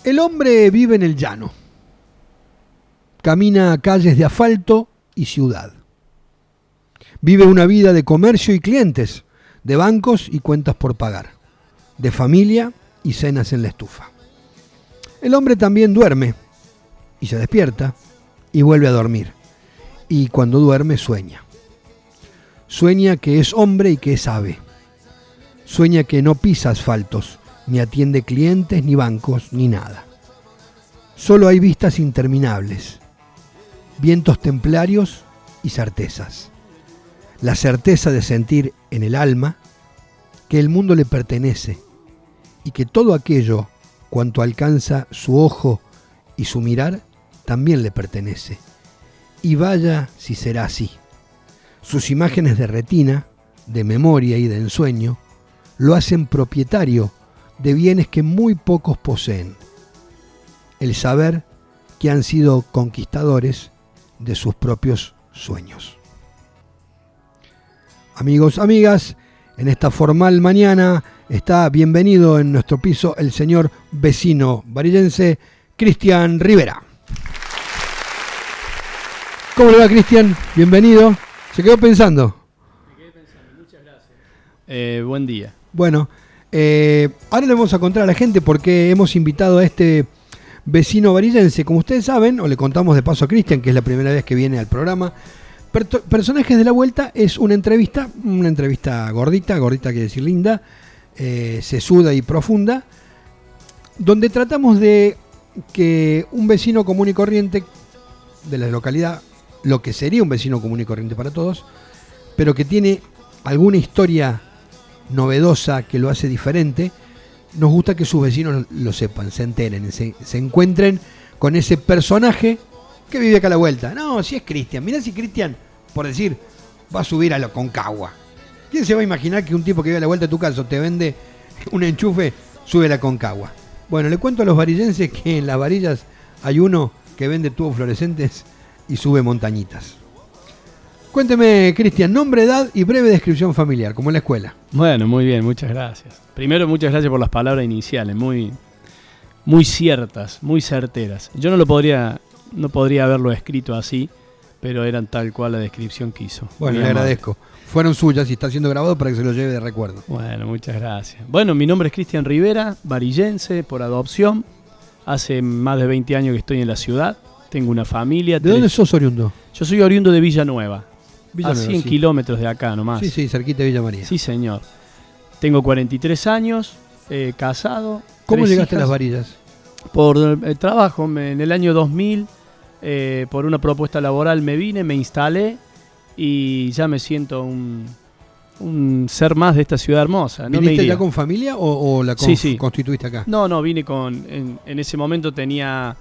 El hombre vive en el llano. Camina calles de asfalto y ciudad. Vive una vida de comercio y clientes, de bancos y cuentas por pagar, de familia y cenas en la estufa. El hombre también duerme y se despierta y vuelve a dormir. Y cuando duerme sueña. Sueña que es hombre y que es ave. Sueña que no pisa asfaltos, ni atiende clientes, ni bancos, ni nada. Solo hay vistas interminables, vientos templarios y certezas. La certeza de sentir en el alma que el mundo le pertenece y que todo aquello cuanto alcanza su ojo y su mirar también le pertenece. Y vaya si será así. Sus imágenes de retina, de memoria y de ensueño lo hacen propietario de bienes que muy pocos poseen. El saber que han sido conquistadores de sus propios sueños. Amigos, amigas, en esta formal mañana está bienvenido en nuestro piso el señor vecino varillense Cristian Rivera. ¿Cómo le va, Cristian? Bienvenido. ¿Se quedó pensando? Me quedé pensando, muchas gracias. Buen día. Bueno, ahora le vamos a contar a la gente por qué hemos invitado a este vecino varillense. Como ustedes saben, o le contamos de paso a Cristian, que es la primera vez que viene al programa, Personajes de la Vuelta es una entrevista gordita quiere decir linda, sesuda y profunda, donde tratamos de que un vecino común y corriente de la localidad, lo que sería un vecino común y corriente para todos, pero que tiene alguna historia novedosa que lo hace diferente, nos gusta que sus vecinos lo sepan, se enteren, se encuentren con ese personaje que vive acá a la vuelta. No, si es Cristian, mirá si Cristian, por decir, va a subir a la Concagua. ¿Quién se va a imaginar que un tipo que vive a la vuelta de tu casa te vende un enchufe, sube a la Concagua? Bueno, le cuento a los varillenses que en las varillas hay uno que vende tubos fluorescentes y sube montañitas. Cuénteme, Cristian, nombre, edad y breve descripción familiar, como en la escuela. Bueno, muy bien, muchas gracias. Primero, muchas gracias por las palabras iniciales, muy ciertas, muy certeras. Yo no podría haberlo escrito así, pero eran tal cual la descripción que hizo. Bueno, le agradezco. Fueron suyas y está siendo grabado para que se lo lleve de recuerdo. Bueno, muchas gracias. Bueno, mi nombre es Cristian Rivera, varillense por adopción. Hace más de 20 años que estoy en la ciudad. Tengo una familia. ¿De dónde sos oriundo? Yo soy oriundo de Villanueva. A 100 sí. kilómetros de acá nomás. Sí, cerquita de Villa María. Sí, señor. Tengo 43 años, casado. ¿Cómo llegaste hijas. a las varillas? Por trabajo. En el año 2000, por una propuesta laboral me vine, me instalé y ya me siento un ser más de esta ciudad hermosa. No ¿Viniste ya con familia o la sí. constituiste acá? No, vine en ese momento tenía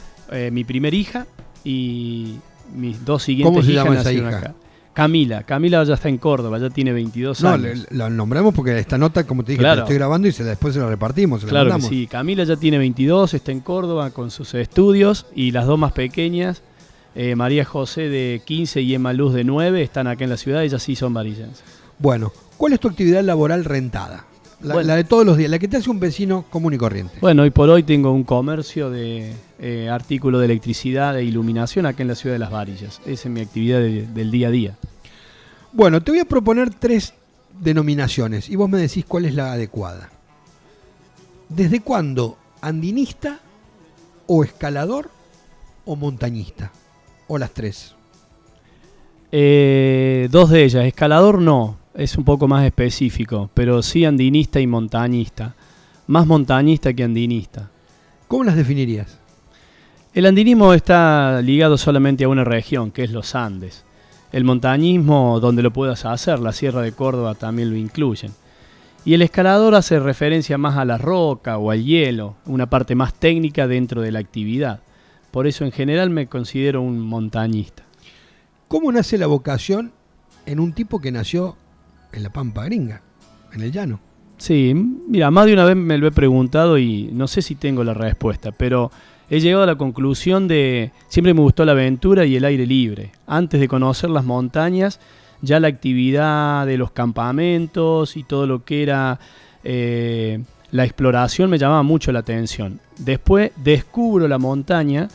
mi primera hija y mis dos siguientes hijas. ¿Cómo se llama esa nacieron hija? Acá. Camila ya está en Córdoba, ya tiene 22 años. No, la nombramos porque esta nota, como te dije, claro. la estoy grabando y después se la repartimos. Claro que sí, Camila ya tiene 22, está en Córdoba con sus estudios y las dos más pequeñas, María José de 15 y Emma Luz de 9, están acá en la ciudad, ellas sí son varillenses. Bueno, ¿cuál es tu actividad laboral rentada? La de todos los días, la que te hace un vecino común y corriente. Bueno, hoy por hoy tengo un comercio de artículos de electricidad e iluminación acá en la ciudad de Las Varillas. Esa es mi actividad del día a día. Bueno, te voy a proponer 3 denominaciones y vos me decís cuál es la adecuada. ¿Desde cuándo andinista o escalador o montañista? ¿O las 3? 2 de ellas. Escalador no, es un poco más específico, pero sí andinista y montañista. Más montañista que andinista. ¿Cómo las definirías? El andinismo está ligado solamente a una región, que es los Andes. El montañismo, donde lo puedas hacer, la Sierra de Córdoba también lo incluyen. Y el escalador hace referencia más a la roca o al hielo, una parte más técnica dentro de la actividad. Por eso en general me considero un montañista. ¿Cómo nace la vocación en un tipo que nació en la Pampa Gringa, en el llano? Sí, mira, más de una vez me lo he preguntado y no sé si tengo la respuesta, pero he llegado a la conclusión de siempre me gustó la aventura y el aire libre. Antes de conocer las montañas, ya la actividad de los campamentos y todo lo que era la exploración me llamaba mucho la atención. Después descubro la montaña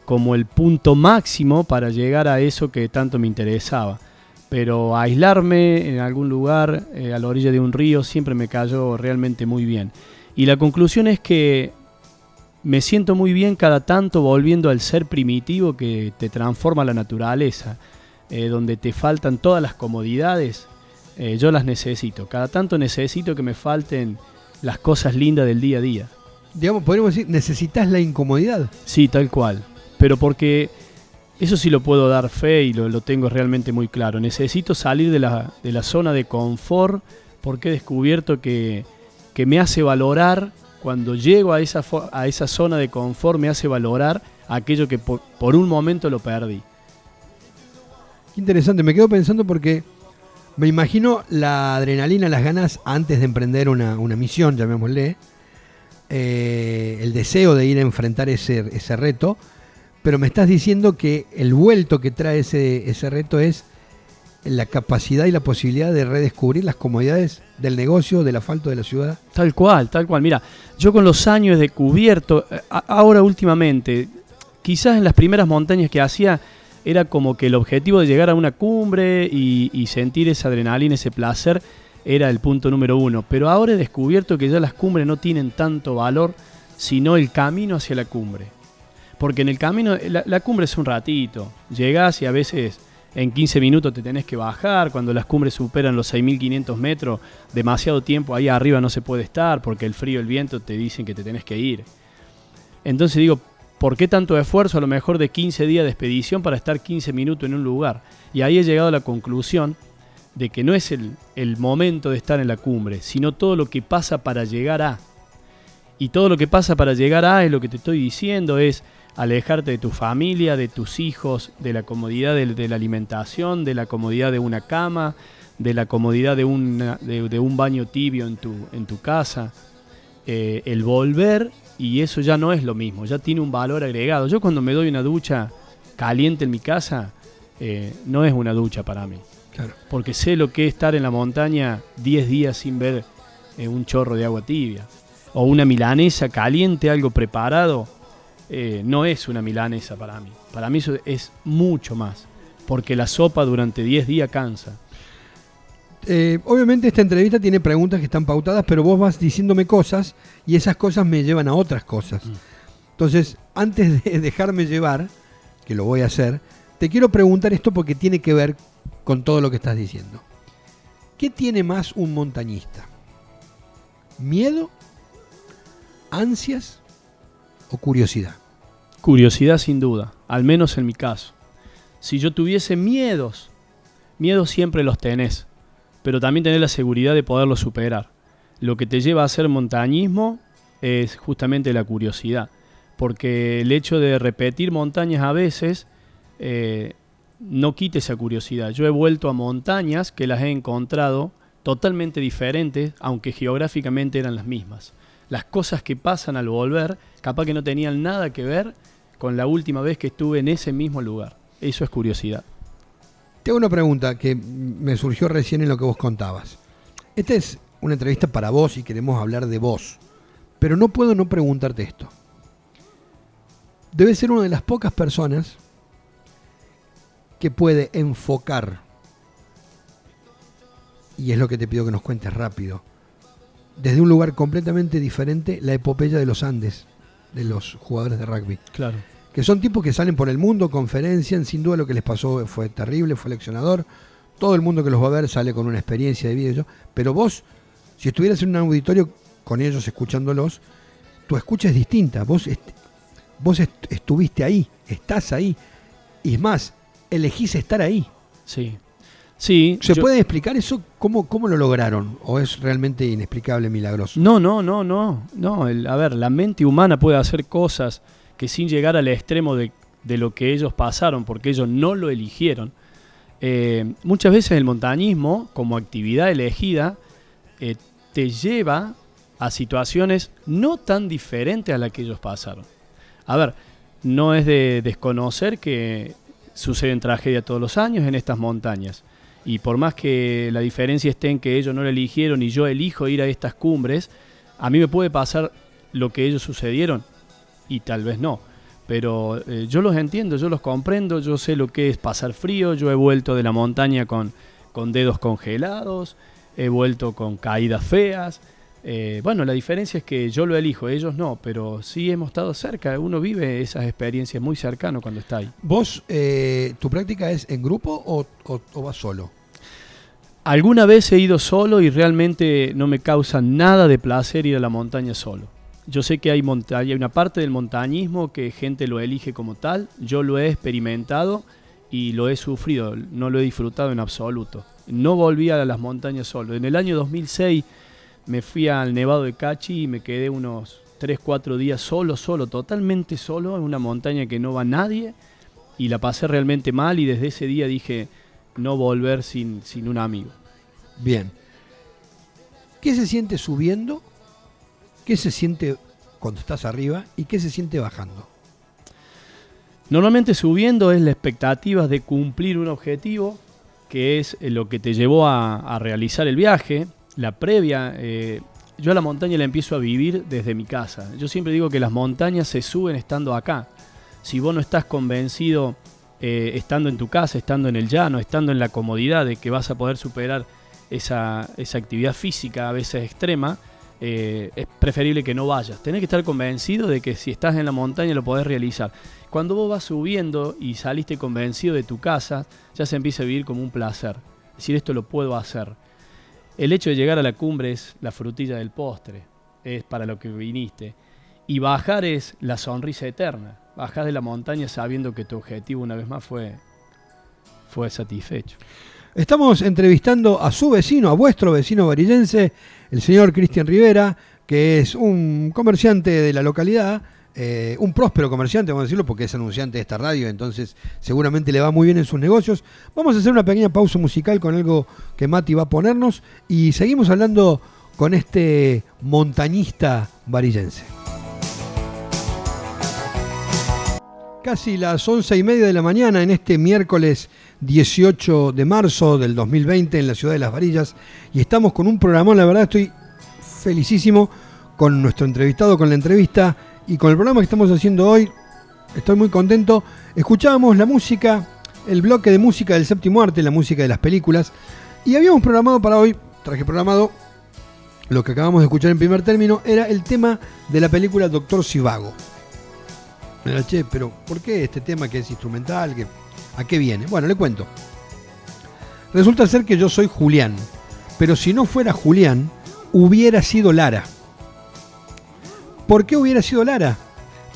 como el punto máximo para llegar a eso que tanto me interesaba. Pero aislarme en algún lugar, a la orilla de un río, siempre me cayó realmente muy bien. Y la conclusión es que me siento muy bien cada tanto volviendo al ser primitivo que te transforma la naturaleza, donde te faltan todas las comodidades, yo las necesito. Cada tanto necesito que me falten las cosas lindas del día a día. Digamos, podríamos decir, ¿necesitas la incomodidad? Sí, tal cual. Pero porque eso sí lo puedo dar fe y lo tengo realmente muy claro. Necesito salir de la zona de confort porque he descubierto que me hace valorar. Cuando llego a esa zona de confort me hace valorar aquello que por un momento lo perdí. Qué interesante, me quedo pensando porque me imagino la adrenalina, las ganas antes de emprender una misión, llamémosle, el deseo de ir a enfrentar ese reto, pero me estás diciendo que el vuelto que trae ese reto es la capacidad y la posibilidad de redescubrir las comodidades del negocio, del asfalto de la ciudad. Tal cual. Mira, yo con los años he descubierto, ahora últimamente, quizás en las primeras montañas que hacía, era como que el objetivo de llegar a una cumbre y sentir esa adrenalina, ese placer, era el punto número uno. Pero ahora he descubierto que ya las cumbres no tienen tanto valor, sino el camino hacia la cumbre. Porque en el camino, la cumbre es un ratito, llegás y a veces en 15 minutos te tenés que bajar. Cuando las cumbres superan los 6.500 metros, demasiado tiempo ahí arriba no se puede estar porque el frío y el viento te dicen que te tenés que ir. Entonces digo, ¿por qué tanto esfuerzo a lo mejor de 15 días de expedición para estar 15 minutos en un lugar? Y ahí he llegado a la conclusión de que no es el momento de estar en la cumbre, sino todo lo que pasa para llegar a. Y todo lo que pasa para llegar a es lo que te estoy diciendo, es alejarte de tu familia, de tus hijos, de la comodidad de la alimentación, de la comodidad de una cama, de la comodidad de un baño tibio en tu casa. El volver, y eso ya no es lo mismo, ya tiene un valor agregado. Yo cuando me doy una ducha caliente en mi casa, no es una ducha para mí. Claro. Porque sé lo que es estar en la montaña 10 días sin ver un chorro de agua tibia. O una milanesa caliente, algo preparado. No es una milanesa para mí. Para mí eso es mucho más. Porque la sopa durante 10 días cansa. Obviamente esta entrevista tiene preguntas que están pautadas, pero vos vas diciéndome cosas y esas cosas me llevan a otras cosas. Entonces, antes de dejarme llevar, que lo voy a hacer, te quiero preguntar esto porque tiene que ver con todo lo que estás diciendo. ¿Qué tiene más un montañista? ¿Miedo? ¿Ansias? ¿O curiosidad? Curiosidad sin duda, al menos en mi caso. Si yo tuviese miedos siempre los tenés, pero también tenés la seguridad de poderlos superar. Lo que te lleva a hacer montañismo es justamente la curiosidad, porque el hecho de repetir montañas a veces no quita esa curiosidad. Yo he vuelto a montañas que las he encontrado totalmente diferentes, aunque geográficamente eran las mismas. Las cosas que pasan al volver, capaz que no tenían nada que ver con la última vez que estuve en ese mismo lugar. Eso es curiosidad. Te hago una pregunta que me surgió recién en lo que vos contabas. Esta es una entrevista para vos y queremos hablar de vos. Pero no puedo no preguntarte esto. Debes ser una de las pocas personas que puede enfocar, y es lo que te pido que nos cuentes rápido, desde un lugar completamente diferente, la epopeya de los Andes, de los jugadores de rugby. Claro. Que son tipos que salen por el mundo, conferencian, sin duda lo que les pasó fue terrible, fue leccionador. Todo el mundo que los va a ver sale con una experiencia de vida. Pero vos, si estuvieras en un auditorio con ellos escuchándolos, tu escucha es distinta. Vos estuviste ahí, estás ahí. Y es más, elegís estar ahí. Sí. Sí, ¿Se puede explicar eso? ¿Cómo lo lograron? ¿O es realmente inexplicable, milagroso? No. A ver, la mente humana puede hacer cosas que sin llegar al extremo de lo que ellos pasaron, porque ellos no lo eligieron. Muchas veces el montañismo, como actividad elegida, te lleva a situaciones no tan diferentes a las que ellos pasaron. A ver, no es de desconocer que suceden tragedias todos los años en estas montañas. Y por más que la diferencia esté en que ellos no lo eligieron y yo elijo ir a estas cumbres, A mí me puede pasar lo que ellos sucedieron y tal vez no. Pero yo los entiendo, yo los comprendo, yo sé lo que es pasar frío, yo he vuelto de la montaña con dedos congelados, he vuelto con caídas feas. Bueno, la diferencia es que yo lo elijo, ellos no, pero sí hemos estado cerca, uno vive esas experiencias muy cercano cuando está ahí. ¿Vos, tu práctica es en grupo o vas solo? Alguna vez he ido solo y realmente no me causa nada de placer ir a la montaña solo. Yo sé que hay una parte del montañismo que gente lo elige como tal, yo lo he experimentado y lo he sufrido, no lo he disfrutado en absoluto. No volví a las montañas solo. En el año 2006 me fui al Nevado de Cachi y me quedé unos 3-4 días solo, totalmente solo, en una montaña que no va nadie, y la pasé realmente mal, y desde ese día dije no volver sin un amigo. Bien. ¿Qué se siente subiendo? ¿Qué se siente cuando estás arriba? ¿Y qué se siente bajando? Normalmente subiendo es la expectativa de cumplir un objetivo, que es lo que te llevó a realizar el viaje. La previa, yo a la montaña la empiezo a vivir desde mi casa. Yo siempre digo que las montañas se suben estando acá. Si vos no estás convencido, estando en tu casa, estando en el llano, estando en la comodidad de que vas a poder superar esa actividad física a veces extrema, es preferible que no vayas. Tenés que estar convencido de que si estás en la montaña lo podés realizar. Cuando vos vas subiendo y saliste convencido de tu casa, ya se empieza a vivir como un placer. Es decir, esto lo puedo hacer. El hecho de llegar a la cumbre es la frutilla del postre, es para lo que viniste. Y bajar es la sonrisa eterna. Bajás de la montaña sabiendo que tu objetivo una vez más fue satisfecho. Estamos entrevistando a su vecino, a vuestro vecino varillense, el señor Cristian Rivera, que es un comerciante de la localidad, un próspero comerciante, vamos a decirlo, porque es anunciante de esta radio, entonces seguramente le va muy bien en sus negocios. Vamos a hacer una pequeña pausa musical con algo que Mati va a ponernos y seguimos hablando con este montañista varillense. Casi las 11:30 de la mañana en este miércoles 18 de marzo del 2020 en la ciudad de Las Varillas, y estamos con un programón. La verdad estoy felicísimo con nuestro entrevistado, con la entrevista y con el programa que estamos haciendo hoy. Estoy muy contento. Escuchábamos la música, el bloque de música del séptimo arte, la música de las películas, y habíamos programado para hoy, traje programado, lo que acabamos de escuchar en primer término, era el tema de la película Doctor Zhivago. Che, pero ¿por qué este tema que es instrumental? ¿A qué viene? Bueno, le cuento. Resulta ser que yo soy Julián, pero si no fuera Julián, hubiera sido Lara. ¿Por qué hubiera sido Lara?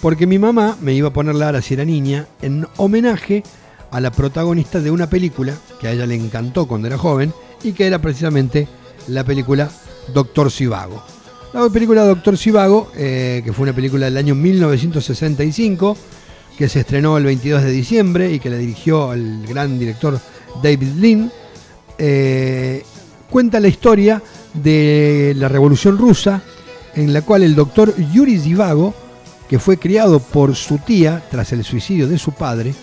Porque mi mamá me iba a poner Lara si era niña, en homenaje a la protagonista de una película que a ella le encantó cuando era joven y que era precisamente la película Doctor Zhivago. La película Doctor Zhivago, que fue una película del año 1965, que se estrenó el 22 de diciembre y que la dirigió el gran director David Lean, cuenta la historia de la Revolución Rusa, en la cual el doctor Yuri Zhivago, que fue criado por su tía tras el suicidio de su padre,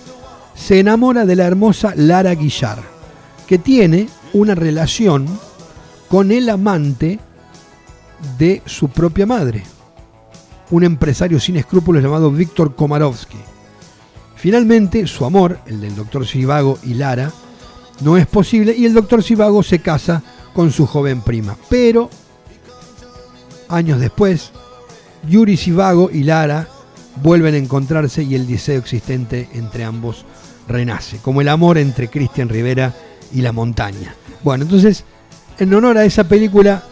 se enamora de la hermosa Lara Guillard, que tiene una relación con el amante de su propia madre, un empresario sin escrúpulos llamado Víctor Komarovsky. Finalmente, su amor, el del doctor Zhivago y Lara, no es posible y el doctor Zhivago se casa con su joven prima. Pero, años después, Yuri Zhivago y Lara vuelven a encontrarse y el deseo existente entre ambos renace, como el amor entre Cristian Rivera y la montaña. Bueno, entonces, en honor a esa película,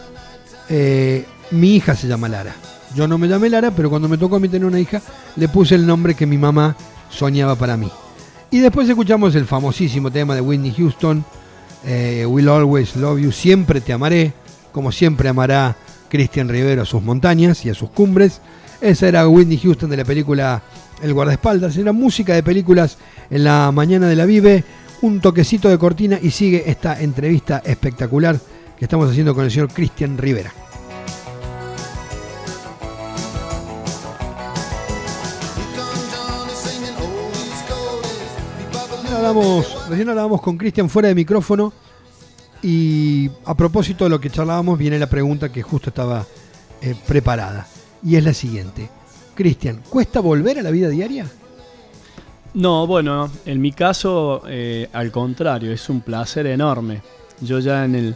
mi hija se llama Lara. Yo no me llamé Lara, pero cuando me tocó a mí tener una hija, le puse el nombre que mi mamá soñaba para mí. Y después escuchamos el famosísimo tema de Whitney Houston, Will Always Love You, Siempre Te Amaré, como siempre amará Cristian Rivera a sus montañas y a sus cumbres. Esa era Whitney Houston de la película El Guardaespaldas. Era música de películas en la mañana de la Vive, un toquecito de cortina y sigue esta entrevista espectacular que estamos haciendo con el señor Cristian Rivera. Recién hablábamos con Cristian fuera de micrófono y a propósito de lo que charlábamos viene la pregunta que justo estaba preparada. Y es la siguiente. Cristian, ¿cuesta volver a la vida diaria? No, bueno, en mi caso, al contrario, es un placer enorme. Yo ya en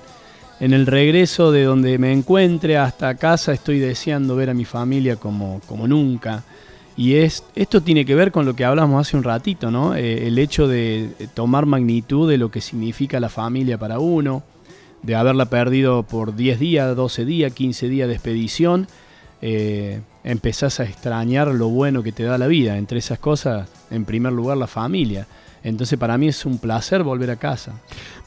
el regreso de donde me encuentre hasta casa estoy deseando ver a mi familia como nunca. Y esto tiene que ver con lo que hablamos hace un ratito, ¿no? El hecho de tomar magnitud de lo que significa la familia para uno, de haberla perdido por 10 días, 12 días, 15 días de expedición, empezás a extrañar lo bueno que te da la vida. Entre esas cosas, en primer lugar, la familia. Entonces para mí es un placer volver a casa.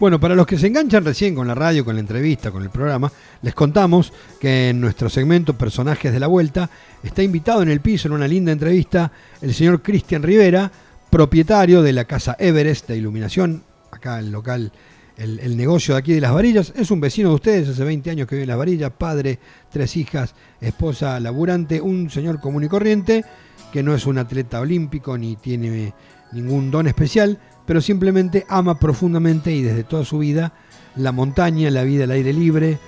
Bueno, para los que se enganchan recién con la radio, con la entrevista, con el programa, les contamos que en nuestro segmento Personajes de la Vuelta está invitado en el piso en una linda entrevista el señor Cristian Rivera, propietario de la Casa Everest de iluminación, acá el local, el negocio de aquí de Las Varillas. Es un vecino de ustedes, hace 20 años que vive en Las Varillas, padre, 3 hijas, esposa laburante, un señor común y corriente que no es un atleta olímpico ni tiene ningún don especial, pero simplemente ama profundamente y desde toda su vida la montaña, la vida al aire libre,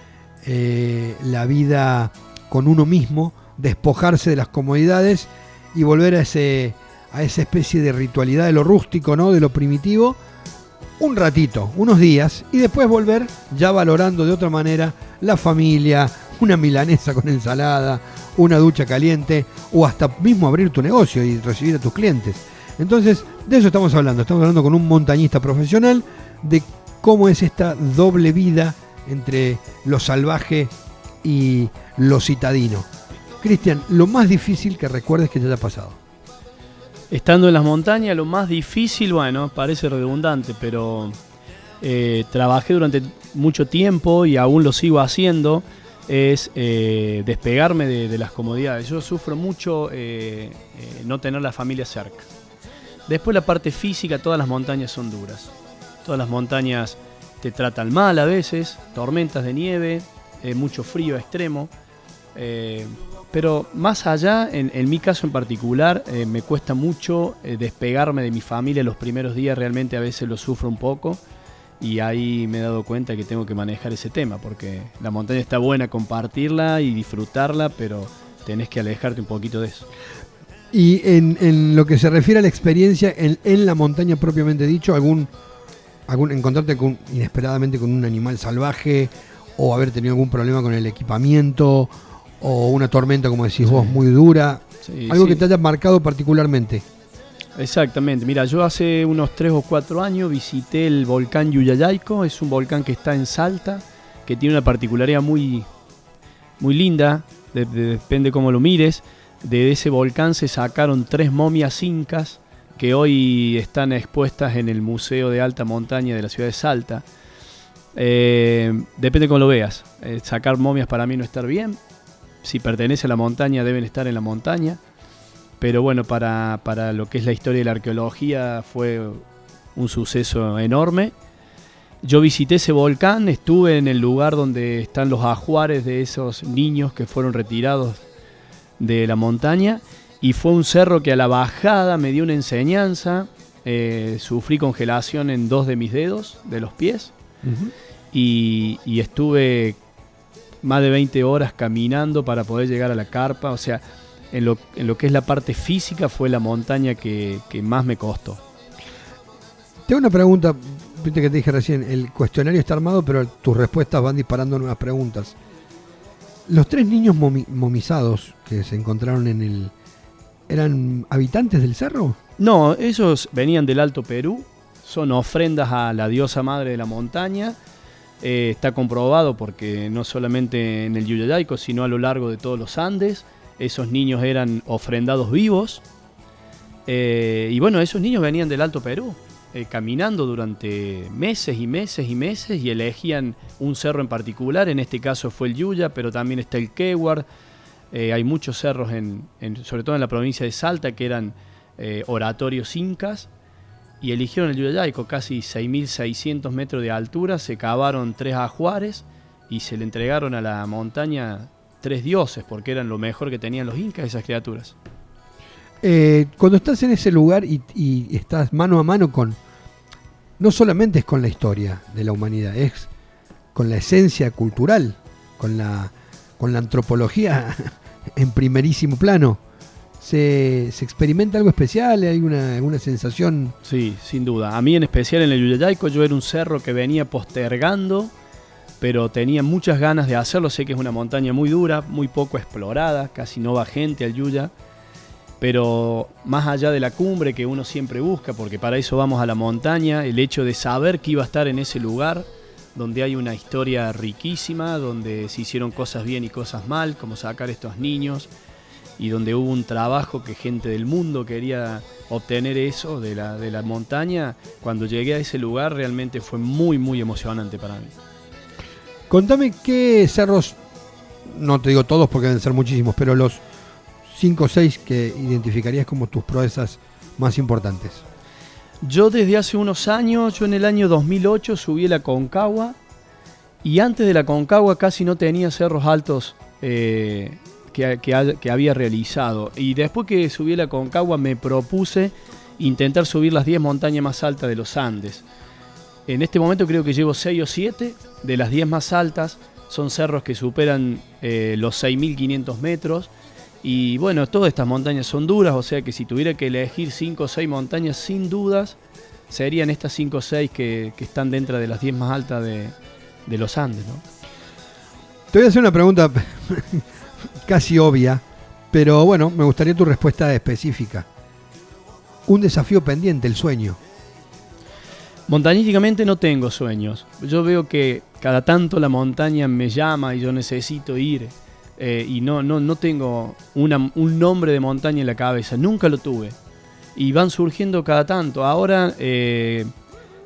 la vida con uno mismo, despojarse de las comodidades y volver a esa especie de ritualidad de lo rústico, ¿no? De lo primitivo, un ratito, unos días, y después volver ya valorando de otra manera la familia, una milanesa con ensalada, una ducha caliente o hasta mismo abrir tu negocio y recibir a tus clientes. Entonces, de eso estamos hablando con un montañista profesional, de cómo es esta doble vida entre lo salvaje y lo citadino. Cristian, lo más difícil que recuerdes que te haya pasado. Estando en las montañas, lo más difícil, bueno, parece redundante, pero trabajé durante mucho tiempo y aún lo sigo haciendo, es despegarme de las comodidades. Yo sufro mucho no tener la familia cerca. Después la parte física, todas las montañas son duras. Todas las montañas te tratan mal a veces, tormentas de nieve, mucho frío extremo. Pero más allá, en mi caso en particular, me cuesta mucho despegarme de mi familia. Los primeros días realmente a veces lo sufro un poco y ahí me he dado cuenta que tengo que manejar ese tema, porque la montaña está buena compartirla y disfrutarla, pero tenés que alejarte un poquito de eso. Y en lo que se refiere a la experiencia en la montaña propiamente dicho, encontrarte inesperadamente con un animal salvaje o haber tenido algún problema con el equipamiento o una tormenta, como decís vos, muy dura, algo que te haya marcado particularmente. Exactamente, mira, yo hace unos 3 o 4 años visité el volcán Yuyayaico. Es un volcán que está en Salta, que tiene una particularidad muy, muy linda, depende cómo lo mires. De ese volcán se sacaron 3 momias incas que hoy están expuestas en el Museo de Alta Montaña de la ciudad de Salta. Depende cómo lo veas. Sacar momias para mí no estar bien. Si pertenece a la montaña deben estar en la montaña. Pero bueno, para lo que es la historia de la arqueología fue un suceso enorme. Yo visité ese volcán, estuve en el lugar donde están los ajuares de esos niños que fueron retirados de la montaña, y fue un cerro que a la bajada me dio una enseñanza. Sufrí congelación en 2 de mis dedos de los pies. Uh-huh. y estuve más de 20 horas caminando para poder llegar a la carpa. O sea, en lo que es la parte física fue la montaña que más me costó. Tengo una pregunta, viste que te dije recién, el cuestionario está armado, pero tus respuestas van disparando nuevas preguntas. Los 3 niños momizados que se encontraron ¿eran habitantes del cerro? No, ellos venían del Alto Perú, son ofrendas a la diosa madre de la montaña. Está comprobado porque no solamente en el Yuyayaico, sino a lo largo de todos los Andes, esos niños eran ofrendados vivos. Y bueno, esos niños venían del Alto Perú, caminando durante meses y meses y meses, y elegían un cerro en particular. En este caso fue el Yuya, pero también está el Quewar. Hay muchos cerros, sobre todo en la provincia de Salta, que eran oratorios incas, y eligieron el Yuyayaico, casi 6.600 metros de altura. Se cavaron 3 ajuares y se le entregaron a la montaña 3 dioses, porque eran lo mejor que tenían los incas, esas criaturas. Cuando estás en ese lugar y estás mano a mano no solamente es con la historia de la humanidad, es con la esencia cultural, con con la antropología en primerísimo plano. ¿Se experimenta algo especial? ¿Hay alguna sensación? Sí, sin duda. A mí en especial en el Yuyayaico, yo era un cerro que venía postergando, pero tenía muchas ganas de hacerlo. Sé que es una montaña muy dura, muy poco explorada, casi no va gente al Yuya. Pero más allá de la cumbre que uno siempre busca, porque para eso vamos a la montaña, el hecho de saber que iba a estar en ese lugar, donde hay una historia riquísima, donde se hicieron cosas bien y cosas mal, como sacar estos niños, y donde hubo un trabajo que gente del mundo quería obtener eso de la montaña. Cuando llegué a ese lugar realmente fue muy, muy emocionante para mí. Contame qué cerros, no te digo todos porque deben ser muchísimos, pero los 5 o 6 que identificarías como tus proezas más importantes. Yo desde hace unos años, yo en el año 2008 subí a la Concagua, y antes de la Concagua casi no tenía cerros altos que había realizado. Y después que subí a la Concagua me propuse intentar subir las 10 montañas más altas de los Andes. En este momento creo que llevo 6 o 7 de las 10 más altas. Son cerros que superan los 6.500 metros. Y bueno, todas estas montañas son duras, o sea que si tuviera que elegir 5 o 6 montañas, sin dudas, serían estas 5 o 6 que están dentro de las 10 más altas de los Andes, ¿no? Te voy a hacer una pregunta casi obvia, pero bueno, me gustaría tu respuesta específica. Un desafío pendiente, el sueño. Montañísticamente no tengo sueños. Yo veo que cada tanto la montaña me llama y yo necesito ir. Y no tengo un nombre de montaña en la cabeza, nunca lo tuve. Y van surgiendo cada tanto. Ahora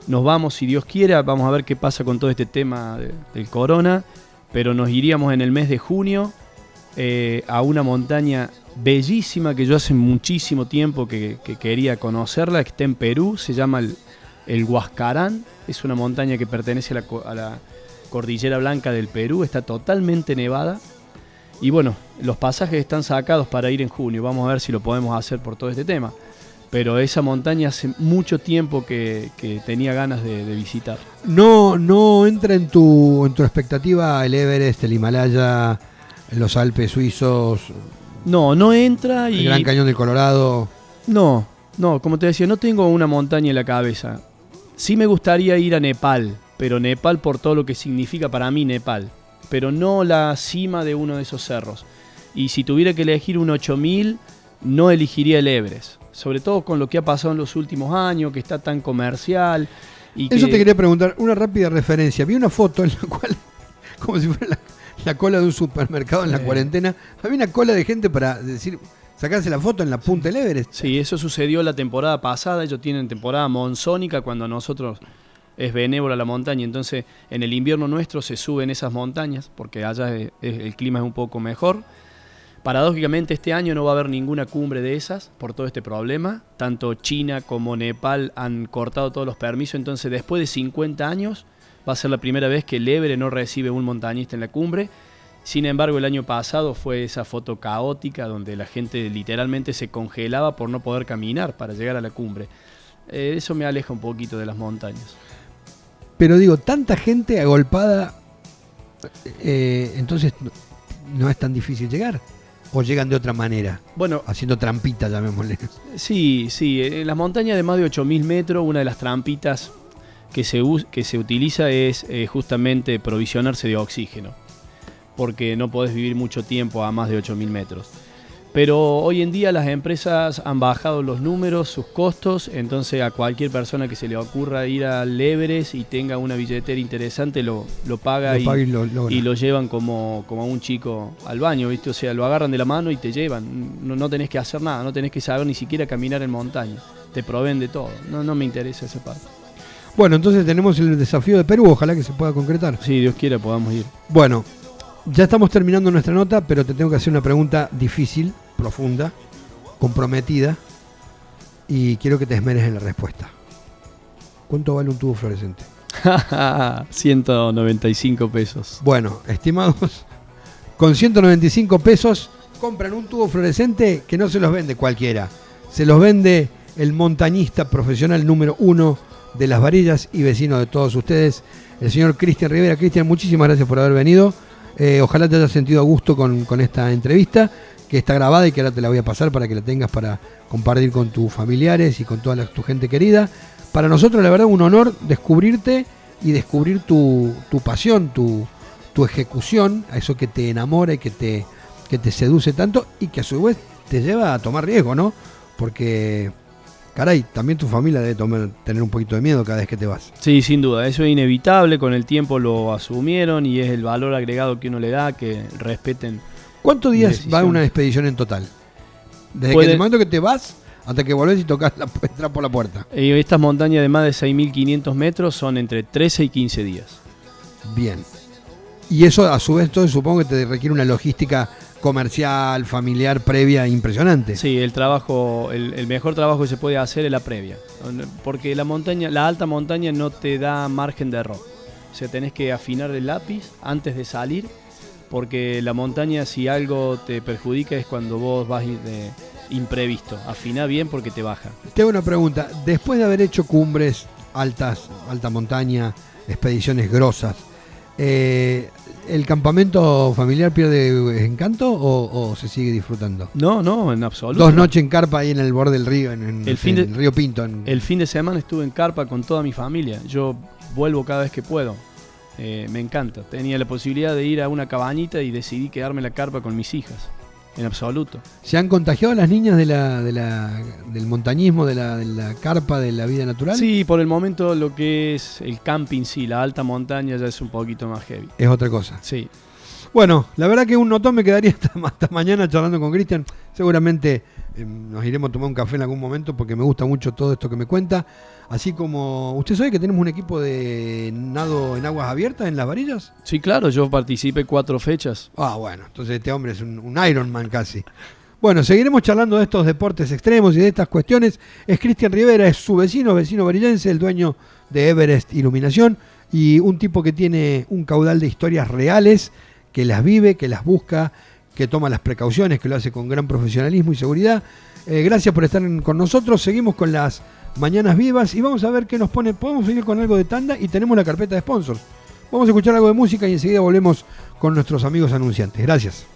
nos vamos, si Dios quiera, vamos a ver qué pasa con todo este tema del corona, pero nos iríamos en el mes de junio a una montaña bellísima que yo hace muchísimo tiempo que quería conocerla, que está en Perú, se llama el Huascarán. Es una montaña que pertenece a la Cordillera Blanca del Perú, está totalmente nevada. Y bueno, los pasajes están sacados para ir en junio. Vamos a ver si lo podemos hacer por todo este tema. Pero esa montaña hace mucho tiempo que tenía ganas de visitar. ¿No entra en tu expectativa el Everest, el Himalaya, los Alpes suizos? No entra. El Gran Cañón del Colorado. No, como te decía, no tengo una montaña en la cabeza. Sí me gustaría ir a Nepal, pero Nepal por todo lo que significa para mí Nepal. Pero no la cima de uno de esos cerros. Y si tuviera que elegir un 8000, no elegiría el Everest. Sobre todo con lo que ha pasado en los últimos años, que está tan comercial. Eso te quería preguntar, una rápida referencia. Vi una foto en la cual, como si fuera la cola de un supermercado en la cuarentena, había una cola de gente para decir, sacarse la foto en la punta del Everest. Sí, eso sucedió la temporada pasada. Ellos tienen temporada monzónica cuando nosotros es benévola la montaña. Entonces en el invierno nuestro se suben esas montañas porque allá el clima es un poco mejor. Paradójicamente este año no va a haber ninguna cumbre de esas por todo este problema. Tanto China como Nepal han cortado todos los permisos, entonces después de 50 años va a ser la primera vez que el Everest no recibe un montañista en la cumbre. Sin embargo, el año pasado fue esa foto caótica donde la gente literalmente se congelaba por no poder caminar para llegar a la cumbre. Eso me aleja un poquito de las montañas. Pero digo, tanta gente agolpada, entonces no es tan difícil llegar. ¿O llegan de otra manera? Bueno, haciendo trampita, llamémosle. Sí. En las montañas de más de 8.000 metros, una de las trampitas que se utiliza es justamente provisionarse de oxígeno. Porque no podés vivir mucho tiempo a más de 8.000 metros. Pero hoy en día las empresas han bajado los números, sus costos, entonces a cualquier persona que se le ocurra ir al Everest y tenga una billetera interesante lo paga y lo llevan como a un chico al baño, ¿viste? O sea, lo agarran de la mano y te llevan, no tenés que hacer nada, no tenés que saber ni siquiera caminar en montaña, te proveen de todo, no me interesa esa parte. Bueno, entonces tenemos el desafío de Perú, ojalá que se pueda concretar. Sí, Dios quiera podamos ir. Bueno, ya estamos terminando nuestra nota, pero te tengo que hacer una pregunta difícil, profunda, comprometida, y quiero que te esmeres en la respuesta. ¿Cuánto vale un tubo fluorescente? 195 pesos. Bueno, estimados, con 195 pesos compran un tubo fluorescente que no se los vende cualquiera. Se los vende el montañista profesional número 1 de Las Varillas y vecino de todos ustedes, el señor Cristian Rivera. Cristian, muchísimas gracias por haber venido. Ojalá te hayas sentido a gusto con esta entrevista, que está grabada y que ahora te la voy a pasar para que la tengas para compartir con tus familiares y con toda tu gente querida. Para nosotros, la verdad, un honor descubrirte y descubrir tu pasión, tu ejecución, a eso que te enamora y que te seduce tanto y que a su vez te lleva a tomar riesgo, ¿no? Porque, caray, también tu familia debe tener un poquito de miedo cada vez que te vas. Sí, sin duda, eso es inevitable, con el tiempo lo asumieron y es el valor agregado que uno le da, que respeten. ¿Cuántos días va una expedición en total? Desde el momento que te vas hasta que volvés y entras por la puerta. Estas montañas de más de 6.500 metros son entre 13 y 15 días. Bien. Y eso a su vez todo supongo que te requiere una logística comercial, familiar, previa impresionante. Sí, el mejor trabajo que se puede hacer es la previa, porque la alta montaña no te da margen de error. O sea, tenés que afinar el lápiz antes de salir, porque la montaña, si algo te perjudica, es cuando vos vas de imprevisto. Afiná bien porque te baja. Te hago una pregunta. Después de haber hecho cumbres alta montaña, expediciones grosas, ¿el campamento familiar pierde encanto o se sigue disfrutando? No, en absoluto. 2 noches en carpa ahí en el borde del río, en el río Pinto. El fin de semana estuve en carpa con toda mi familia. Yo vuelvo cada vez que puedo. Me encanta. Tenía la posibilidad de ir a una cabañita y decidí quedarme en la carpa con mis hijas. En absoluto. ¿Se han contagiado las niñas del montañismo, de la carpa, de la vida natural? Sí, por el momento lo que es el camping, sí, la alta montaña ya es un poquito más heavy. Es otra cosa. Sí. Bueno, la verdad que un notón me quedaría hasta mañana charlando con Cristian. Seguramente nos iremos a tomar un café en algún momento porque me gusta mucho todo esto que me cuenta. Así como, ¿usted sabe que tenemos un equipo de nado en aguas abiertas en Las Varillas? Sí, claro, yo participé 4 fechas. Ah, bueno, entonces este hombre es un Ironman casi. Bueno, seguiremos charlando de estos deportes extremos y de estas cuestiones. Es Cristian Rivera, es su vecino varillense, el dueño de Everest Iluminación y un tipo que tiene un caudal de historias reales, que las vive, que las busca, que toma las precauciones, que lo hace con gran profesionalismo y seguridad. Gracias por estar con nosotros. Seguimos con las Mañanas Vivas y vamos a ver qué nos pone. Podemos seguir con algo de tanda y tenemos la carpeta de sponsors. Vamos a escuchar algo de música y enseguida volvemos con nuestros amigos anunciantes. Gracias.